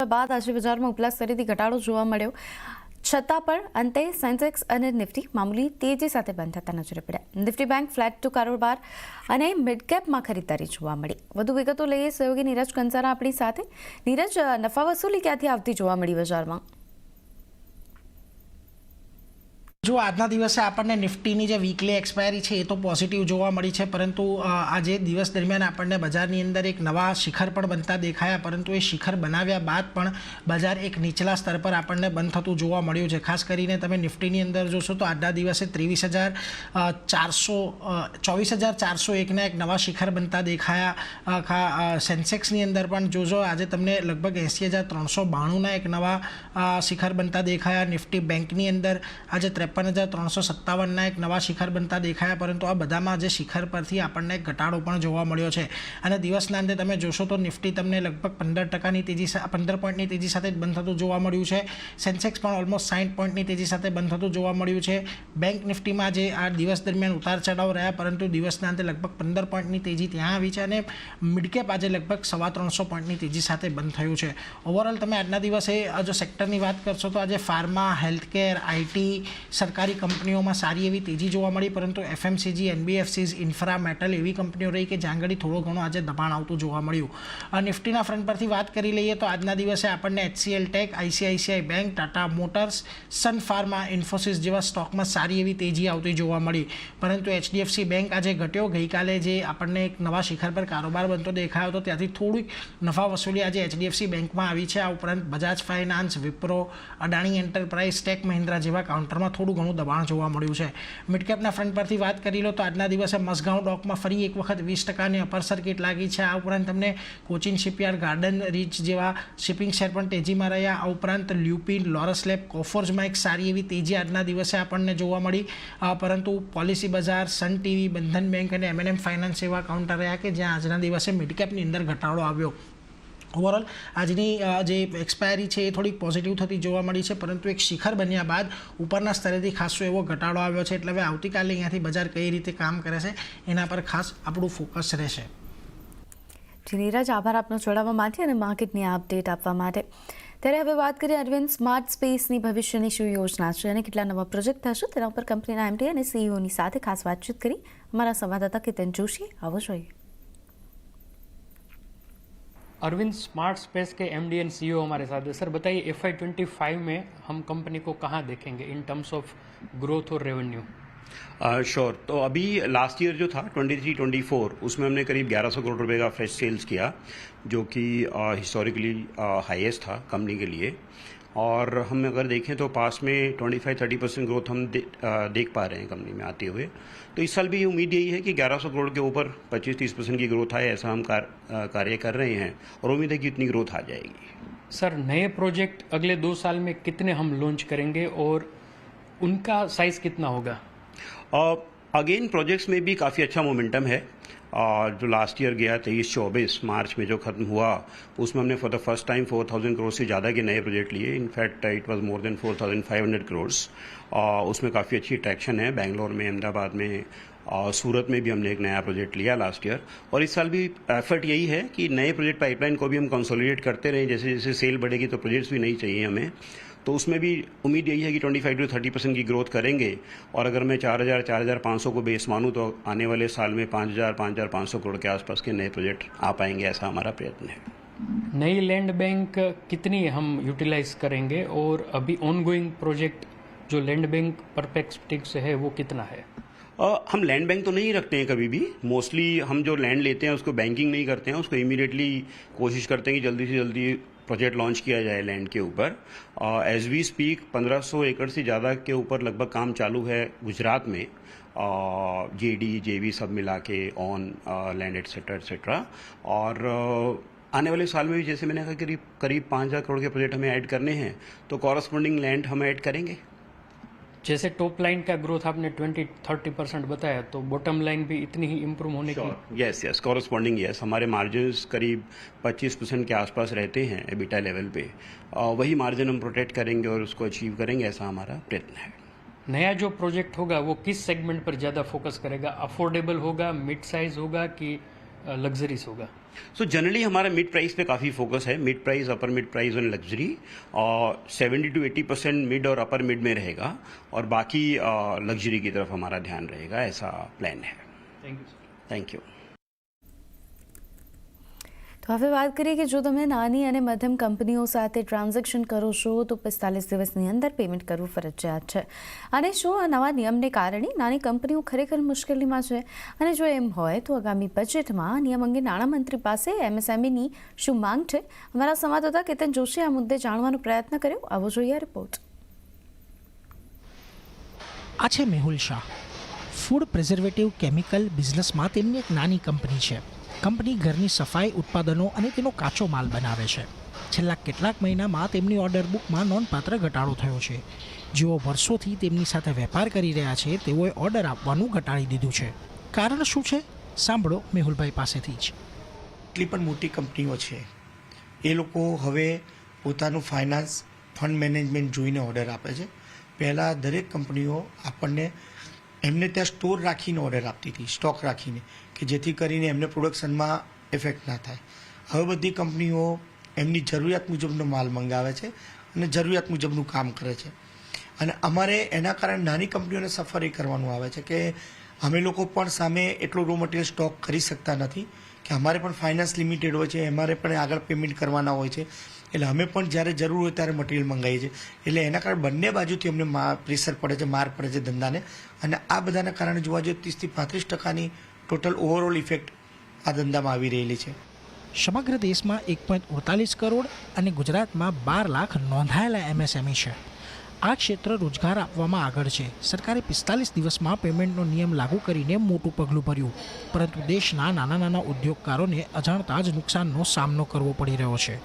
બાદ આજે બજારમાં ઉપલા સ્તરેથી ઘટાડો જોવા મળ્યો, છતાં પણ અંતે સેન્સેક્સ અને નિફ્ટી મામૂલી તેજી સાથે બંધ થતા નજરે પડ્યા। નિફ્ટી બેંક ફ્લેટ ટુ કારોબાર અને મિડ કેપમાં ખરીદારી જોવા મળી। વધુ વિગતો લઈએ સહયોગી નીરજ કંસારા આપણી સાથે। નીરજ, નફા વસૂલી ક્યાંથી આવતી જોવા મળી બજારમાં? જો આજના દિવસે આપણને નિફ્ટીની જે વીકલી એક્સપાયરી છે એ તો પોઝિટિવ જોવા મળી છે, પરંતુ આજે દિવસ દરમિયાન આપણને બજારની અંદર એક નવા શિખર પણ બનતા દેખાયા, પરંતુ એ શિખર બનાવ્યા બાદ પણ બજાર એક નીચલા સ્તર પર આપણને બંધ થતું જોવા મળ્યું છે। ખાસ કરીને તમે નિફ્ટીની અંદર જોશો તો આજના દિવસે 24,401ના એક નવા શિખર બનતા દેખાયા। સેન્સેક્સની અંદર પણ જોજો આજે તમને લગભગ 80,392ના એક નવા શિખર બનતા દેખાયા। નિફ્ટી બેંકની અંદર આજે 53,357ના એક નવા શિખર બનતા દેખાયા, પરંતુ આ બધામાં જે શિખર પરથી આપણને એક ઘટાડો પણ જોવા મળ્યો છે। અને દિવસના અંતે તમે જોશો તો નિફ્ટી તમને લગભગ 15 પોઈન્ટની તેજી સાથે જ બંધ થતું જોવા મળ્યું છે। સેન્સેક્સ પણ ઓલમોસ્ટ 60 પોઈન્ટની તેજી સાથે બંધ થતું જોવા મળ્યું છે। બેંક નિફ્ટીમાં જે આ દિવસ દરમિયાન ઉતાર ચઢાવ રહ્યા, પરંતુ દિવસના અંતે લગભગ 15 પોઈન્ટની તેજી ત્યાં આવી છે અને મિડકેપ આજે લગભગ 350 પોઈન્ટની તેજી સાથે બંધ થયું છે। ઓવરઓલ તમે આજના દિવસે જો સેક્ટરની વાત કરશો તો આજે ફાર્મા, હેલ્થકેર, આઈટી, સરકારી કંપનીઓમાં સારી એવી તેજી જોવા મળી, પરંતુ એફએમસીજી, એનબીએફસીઝ, ઇન્ફ્રા, મેટલ એવી કંપનીઓ રહી કે જ્યાં આગળ થોડો ઘણો આજે દબાણ આવતું જોવા મળ્યું। નિફ્ટીના ફ્રન્ટ પરથી વાત કરી લઈએ તો આજના દિવસે આપણને HCL Tech, ICICI Bank, Tata Motors, Sun Pharma, Infosys જેવા સ્ટોકમાં સારી એવી તેજી આવતી જોવા મળી, પરંતુ એચડીએફસી બેંક આજે ઘટ્યો। ગઈકાલે જે આપણને એક નવા શિખર પર કારોબાર બનતો દેખાયો હતો ત્યાંથી થોડીક નફા વસૂલી આજે એચડીએફસી બેંકમાં આવી છે। આ ઉપરાંત Bajaj finance, Wipro, Adani enterprise, tech Mahindra જેવા કાઉન્ટરમાં થોડું ઘણું દબાણ જોવા મળ્યું છે। મિડકેપના ફ્રન્ટ પરથી વાત કરી લો તો આજના દિવસે મસગાંવ ડોકમાં ફરી એક વખત 20%ની અપર સર્કિટ લાગી છે। આ ઉપરાંત તમને કોચિન શિપયાર્ડ, ગાર્ડન રીચ જેવા શિપિંગ શેર પણ તેજીમાં રહ્યા। આ ઉપરાંત લ્યુપિન, લોરસ લેબ, કોફોર્જમાં એક સારી એવી તેજી આજના દિવસે આપણને જોવા મળી, પરંતુ પોલિસી બજાર, સન ટીવી, બંધન બેંક અને એમએનએમ ફાઇનાન્સ એવા કાઉન્ટર રહ્યા કે જ્યાં આજના દિવસે મિડકેપની અંદર ઘટાડો આવ્યો। ઓવરઓલ આજની જે એક્સપાયરી છે એ થોડીક પોઝિટિવ થતી જોવા મળી છે, પરંતુ એક શિખર બન્યા બાદ ઉપરના સ્તરેથી ખાસો એવો ઘટાડો આવ્યો છે, એટલે હવે આવતીકાલે અહીંયાથી બજાર કઈ રીતે કામ કરે છે એના પર ખાસ આપણું ફોકસ રહેશે। નીરજ, આભાર આપનો જોડાવા માટે અને માર્કેટની અપડેટ આપવા માટે। ત્યારે હવે વાત કરીએ અરવિંદ સ્માર્ટ સ્પેસની ભવિષ્યની શું યોજના છે અને કેટલા નવા પ્રોજેક્ટ થશે તેના ઉપર કંપનીના એમડી અને સીઈઓની સાથે ખાસ વાતચીત કરી અમારા સંવાદદાતા કેતન જોશી। આવો જોઈએ। अरविंद स्मार्ट स्पेस के एमडी एंड सीईओ हमारे साथ है। सर बताइए FY25 में हम कंपनी को कहाँ देखेंगे इन टर्म्स ऑफ ग्रोथ और रेवेन्यू? श्योर। तो अभी लास्ट ईयर जो था 23-24 उसमें हमने करीब 1100 करोड़ रुपए का फ्रेश सेल्स किया, जो कि हिस्टोरिकली हाईएस्ट था कंपनी के लिए। और हम अगर देखें तो पास में 25-30% ग्रोथ हम देख पा रहे हैं कंपनी में आते हुए। तो इस साल भी उम्मीद यही है कि 1100 करोड़ के ऊपर 25-30% की ग्रोथ आए, ऐसा हम कार्य कर रहे हैं और उम्मीद है कि इतनी ग्रोथ आ जाएगी। सर, नए प्रोजेक्ट अगले 2 साल में कितने हम लॉन्च करेंगे और उनका साइज कितना होगा? अगेन प्रोजेक्ट्स में भी काफ़ी अच्छा मोमेंटम है। जो लास्ट ईयर गया 23-24 मार्च में जो खत्म हुआ उसमें हमने for the first time 4,000 crore से ज़्यादा के नए प्रोजेक्ट लिए। In fact it was more than 4,500 crore. उसमें काफ़ी अच्छी ट्रैक्शन है। बेंगलोर में, अहमदाबाद में, सूरत में भी हमने एक नया प्रोजेक्ट लिया लास्ट ईयर। और इस साल भी एफर्ट यही है कि नए प्रोजेक्ट पाइपलाइन को भी हम कंसोलिडेट करते रहें। जैसे जैसे सेल बढ़ेगी तो प्रोजेक्ट्स भी नहीं चाहिए हमें, तो उसमें भी उम्मीद यही है कि 25-30% की ग्रोथ करेंगे। और अगर मैं 4,000-4,500 को बेस मानूँ तो आने वाले साल में 5,000-5,500 करोड़ के आसपास के नए प्रोजेक्ट आ पाएंगे, ऐसा हमारा प्रयत्न है। नई लैंड बैंक कितनी हम यूटिलाइज करेंगे और अभी ऑनगोइंग प्रोजेक्ट जो लैंड बैंक परस्पेक्टिव से है वो कितना है? हम लैंड बैंक तो नहीं रखते हैं कभी भी। मोस्टली हम जो लैंड लेते हैं उसको बैंकिंग नहीं करते हैं, उसको इमीडिएटली कोशिश करते हैं कि जल्दी से जल्दी प्रोजेक्ट लॉन्च किया जाए लैंड के ऊपर। एज वी स्पीक 1500 एकड़ से ज़्यादा के ऊपर लगभग काम चालू है गुजरात में, जेडी जेवी सब मिला के ऑन लैंड एटसेट्रा। और आने वाले साल में भी जैसे मैंने कहा करीब 5,000 करोड़ के प्रोजेक्ट हमें ऐड करने हैं, तो कॉरस्पॉन्डिंग लैंड हम ऐड करेंगे। जैसे टॉप लाइन का ग्रोथ आपने 20-30% बताया, तो बॉटम लाइन भी इतनी ही इम्प्रूव होने की? Yes corresponding yes. हमारे मार्जिन्स करीब 25% के आसपास रहते हैं एबिटा लेवल पे। वही मार्जिन हम प्रोटेक्ट करेंगे और उसको अचीव करेंगे, ऐसा हमारा प्रयत्न है। नया जो प्रोजेक्ट होगा वो किस सेगमेंट पर ज़्यादा फोकस करेगा? अफोर्डेबल होगा, मिड साइज होगा कि लग्जरीज होगा? सो जनरली हमारा मिड प्राइस पे काफ़ी फोकस है, mid price, upper mid price और लग्जरी, और 70 to 80% मिड और अपर मिड में रहेगा और बाकी लग्जरी की तरफ हमारा ध्यान रहेगा, ऐसा प्लान है. Thank you. Thank you. તો હવે વાત કરીએ કે જો તમે નાની અને મધ્યમ કંપનીઓ સાથે ટ્રાન્ઝેક્શન કરો છો તો 45 દિવસની અંદર પેમેન્ટ કરવું ફરજિયાત છે. અને શું આ નવા નિયમને કારણે નાની કંપનીઓ ખરેખર મુશ્કેલીમાં છે? અને જો એમ હોય તો આગામી બજેટમાં આ નિયમ અંગે નાણામંત્રી પાસે એમએસએમઈની શું માંગ છે? અમારા સંવાદદાતા કેતન જોશીએ આ મુદ્દે જાણવાનો પ્રયત્ન કર્યો. આવો જોઈએ આ રિપોર્ટ. આ છે Mehul Shah. Food preservative chemical બિઝનેસમાં તેમની એક નાની કંપની છે. કંપની ઘરની સફાઈ ઉત્પાદનો અને તેનો કાચો માલ બનાવે છે. છેલ્લા કેટલાક મહિનામાં તેમની ઓર્ડર બુકમાં નોંધપાત્ર ઘટાડો થયો છે. જેઓ વર્ષોથી તેમની સાથે વેપાર કરી રહ્યા છે તેઓએ ઓર્ડર આપવાનું ઘટાડી દીધું છે. કારણ શું છે? સાંભળો મેહુલભાઈ પાસેથી જ. એટલી પણ મોટી કંપનીઓ છે એ લોકો હવે પોતાનું ફાઇનાન્સ ફંડ મેનેજમેન્ટ જોઈને ઓર્ડર આપે છે. પહેલાં દરેક કંપનીઓ આપણને એમને ત્યાં સ્ટોર રાખીને ઓર્ડર આપતી હતી, સ્ટોક રાખીને, કે જેથી કરીને એમને પ્રોડક્શનમાં ઇફેક્ટ ના થાય. હવે બધી કંપનીઓ એમની જરૂરિયાત મુજબનો માલ મંગાવે છે અને જરૂરિયાત મુજબનું કામ કરે છે. અને અમારે એના કારણે નાની કંપનીઓને સફર એ કરવાનું આવે છે કે અમે લોકો પણ સામે એટલો રો મટીરિયલ સ્ટોક કરી શકતા નથી, કે અમારે પણ ફાઇનાન્સ લિમિટેડ હોય છે, અમારે પણ આગળ પેમેન્ટ કરવાના હોય છે. એટલે અમે પણ જ્યારે જરૂર હોય ત્યારે મટીરિયલ મંગાવીએ છીએ. એટલે એના કારણે બંને બાજુથી અમને પ્રેશર પડે છે, માર પડે છે ધંધાને. અને આ બધાના કારણે જોવા જઈએ 30 થી 35% ટોટલ ઓવરઓલ ઇફેક્ટ આ ધંધામાં આવી રહેલી છે. સમગ્ર દેશમાં 1.48 કરોડ અને ગુજરાતમાં 12 લાખ નોંધાયેલા એમએસએમઈ છે. આ ક્ષેત્ર રોજગાર આપવામાં આગળ છે. સરકારે 45 દિવસમાં પેમેન્ટનો નિયમ લાગુ કરીને મોટું પગલું ભર્યું, પરંતુ દેશના નાના ઉદ્યોગકારોને અજાણતા જ નુકસાનનો સામનો કરવો પડી રહ્યો છે.